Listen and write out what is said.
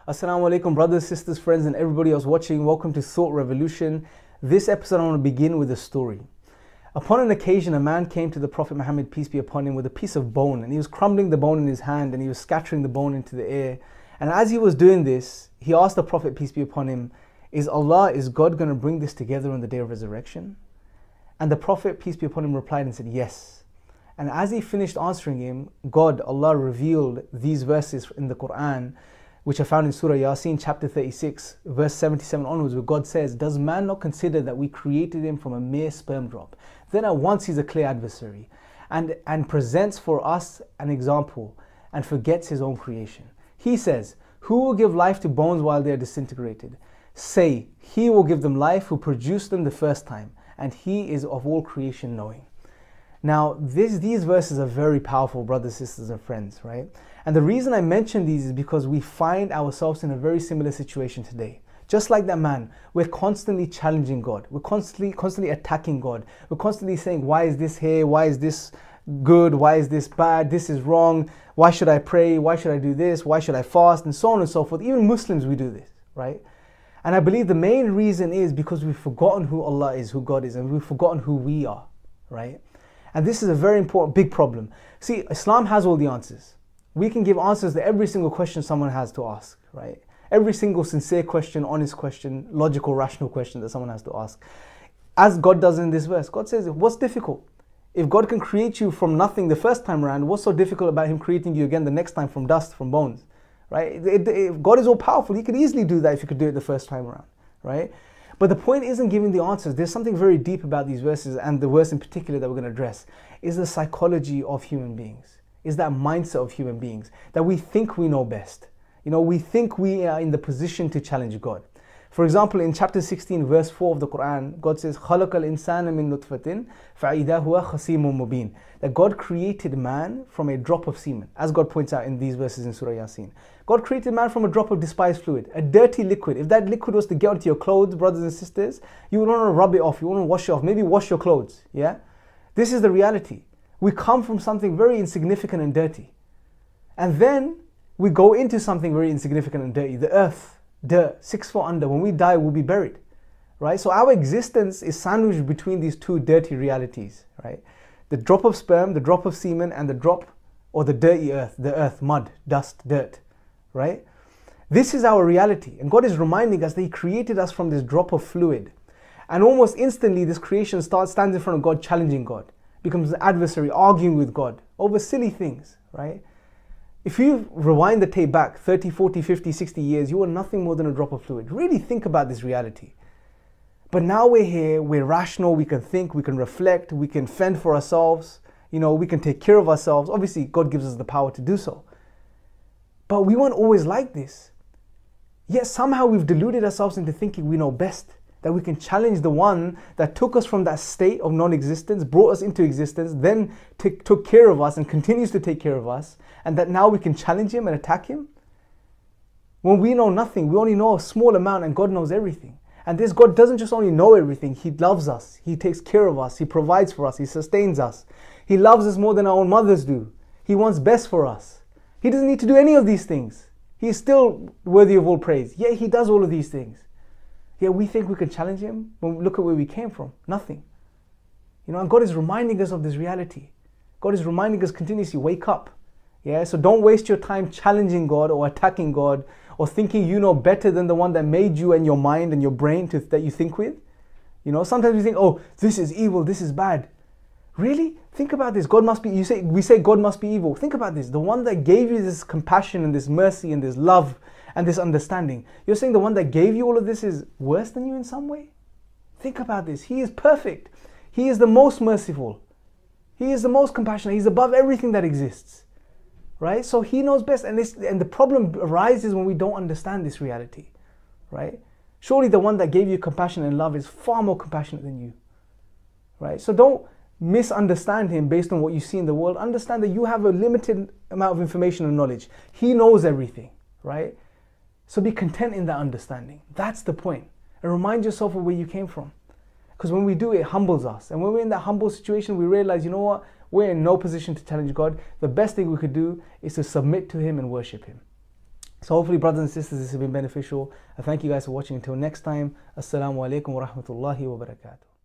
Assalamu alaikum, brothers, sisters, friends, and everybody else watching. Welcome to Thought Revolution. This episode I want to begin with a story. Upon an occasion, a man came to the Prophet Muhammad, peace be upon him, with a piece of bone, and he was crumbling the bone in his hand and he was scattering the bone into the air. And as he was doing this, he asked the Prophet, peace be upon him, is God going to bring this together on the day of resurrection? And the Prophet, peace be upon him, replied and said, yes. And as he finished answering him, Allah revealed these verses in the Qur'an, which are found in Surah Yasin, chapter 36, verse 77 onwards, where God says, does man not consider that we created him from a mere sperm drop? Then at once he's a clear adversary and presents for us an example and forgets his own creation. He says, who will give life to bones while they are disintegrated? Say, he will give them life who produced them the first time, and he is of all creation knowing. Now, these verses are very powerful, brothers, sisters, and friends, right? And the reason I mention these is because we find ourselves in a very similar situation today. Just like that man, we're constantly challenging God. We're constantly attacking God. We're constantly saying, why is this here? Why is this good? Why is this bad? This is wrong. Why should I pray? Why should I do this? Why should I fast? And so on and so forth. Even Muslims, we do this, right? And I believe the main reason is because we've forgotten who Allah is, who God is, and we've forgotten who we are, right? And this is a very important, big problem. See, Islam has all the answers. We can give answers to every single question someone has to ask, right? Every single sincere question, honest question, logical, rational question that someone has to ask. As God does in this verse, God says, what's difficult? If God can create you from nothing the first time around, what's so difficult about Him creating you again the next time from dust, from bones, right? If God is all powerful, He could easily do that if He could do it the first time around, right? But the point isn't giving the answers. There's something very deep about these verses, and the verse in particular that we're going to address is the psychology of human beings. Is that mindset of human beings, that we think we know best. You know, we think we are in the position to challenge God. For example, in chapter 16, verse 4 of the Quran, God says, خَلَقَ الْإِنسَانَ مِن نُطْفَةٍ فَإِذَا هُوَ خَصِيمٌ مُبِينٌ. That God created man from a drop of semen, as God points out in these verses in Surah Yasin. God created man from a drop of despised fluid, a dirty liquid. If that liquid was to get onto your clothes, brothers and sisters, you would want to rub it off, you want to wash it off, maybe wash your clothes, yeah? This is the reality. We come from something very insignificant and dirty. And then we go into something very insignificant and dirty. The earth, dirt, 6 foot under. When we die, we'll be buried, right? So our existence is sandwiched between these two dirty realities, right? The drop of sperm, the drop of semen, and the drop or the dirty earth, mud, dust, dirt, right? This is our reality. And God is reminding us that He created us from this drop of fluid. And almost instantly, this creation stands in front of God, challenging God. Becomes an adversary, arguing with God over silly things, right? If you rewind the tape back 30, 40, 50, 60 years, you are nothing more than a drop of fluid. Really think about this reality. But now we're here, we're rational, we can think, we can reflect, we can fend for ourselves, you know, we can take care of ourselves. Obviously, God gives us the power to do so. But we weren't always like this. Yet somehow we've deluded ourselves into thinking we know best. That we can challenge the one that took us from that state of non-existence, brought us into existence, then took care of us and continues to take care of us, and that now we can challenge Him and attack Him? When we know nothing, we only know a small amount, and God knows everything. And this God doesn't just only know everything, He loves us, He takes care of us, He provides for us, He sustains us. He loves us more than our own mothers do. He wants best for us. He doesn't need to do any of these things. He is still worthy of all praise. Yet He does all of these things. Yeah, we think we can challenge Him when we look at where we came from. Nothing. You know, and God is reminding us of this reality. God is reminding us continuously, wake up. Yeah, so don't waste your time challenging God or attacking God or thinking you know better than the one that made you and your mind and your brain that you think with. You know, sometimes we think, oh, this is evil, this is bad. Really? Think about this. God must be, we say God must be evil. Think about this. The one that gave you this compassion and this mercy and this love and this understanding. You're saying the one that gave you all of this is worse than you in some way? Think about this. He is perfect. He is the most merciful. He is the most compassionate. He's above everything that exists. Right? So He knows best. And the problem arises when we don't understand this reality. Right? Surely the one that gave you compassion and love is far more compassionate than you. Right? So don't misunderstand Him based on what you see in the world. Understand that you have a limited amount of information and knowledge. He knows everything. Right? So be content in that understanding. That's the point. And remind yourself of where you came from. Because when we do, it humbles us. And when we're in that humble situation, we realize, you know what? We're in no position to challenge God. The best thing we could do is to submit to Him and worship Him. So hopefully, brothers and sisters, this has been beneficial. I thank you guys for watching. Until next time, Assalamu alaikum wa rahmatullahi wa barakatuh.